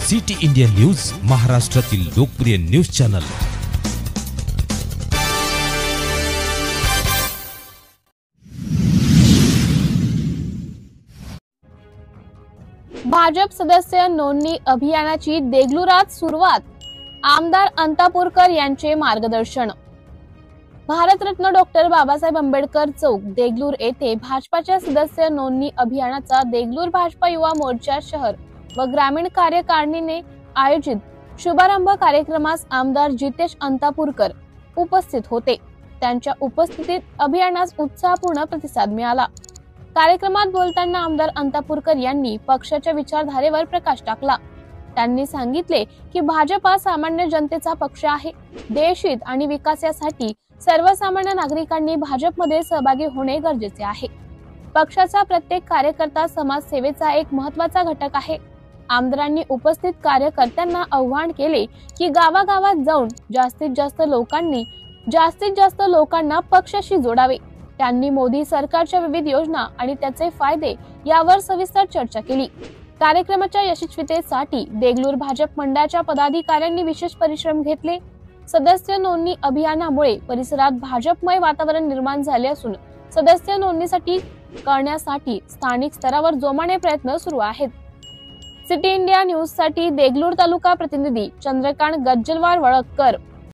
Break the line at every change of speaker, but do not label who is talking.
City India news, महाराष्ट्रातील लोकप्रिय news channel.
Bhajap सदस्य नोंदणी अभियानाची देगलुरात सुरुवात। आमदार अंतापूरकर यांचे मार्गदर्शन। भारतरत्न डॉक्टर बाबासाहेब आंबेडकर चौक देगलूर येथे भाजपाच्या सदस्य नोंदणी अभियानाचा देगलूर भाजपा युवा मोर्चा शहर व ग्रामीण कार्यकारिणीने आयोजित शुभारंभ कार्यक्रमास आमदार जितेश अंतापूरकर उपस्थित होते। त्यांच्या उपस्थितीत अभियानास उत्साहपूर्ण प्रतिसाद मिळाला। कार्यक्रमात बोलताना आमदार अंतापूरकर यांनी पक्षाच्या विचारधारेवर प्रकाश टाकला। त्यांनी सांगितले की भाजप हा सामान्य जनतेचा पक्ष आहे। देशहित आणि विकासासाठी सर्वसामान्य नागरिकांनी भाजपमध्ये सहभागी होणे गरजेचे आहे। पक्षाचा प्रत्येक कार्यकर्ता समाजसेवेचा एक महत्त्वाचा घटक आहे। आमदारांनी उपस्थित कार्यकर्त्यांना आवाहन केले की गावागावात जाऊन जास्तीत जास्त लोकांना पक्षाशी जोडावे। त्यांनी मोदी सरकारच्या विविध योजना आणि त्याचे फायदे यावर सविस्तर चर्चा केली। कार्यक्रमाच्या यशस्वीतेसाठी देगलूर भाजप मंडळाच्या पदाधिकाऱ्यांनी विशेष परिश्रम घेतले। सदस्य नोंदणी अभियानामुळे परिसरात भाजपमय वातावरण निर्माण झाले असून सदस्य नोंदणीसाठी करण्यासाठी स्थानिक स्तरावर जोमाने प्रयत्न सुरू आहेत। सिटी इंडिया न्यूज साठी देगलूर तालुका प्रतिनिधी चंद्रकांत गज्जलवार वळककर।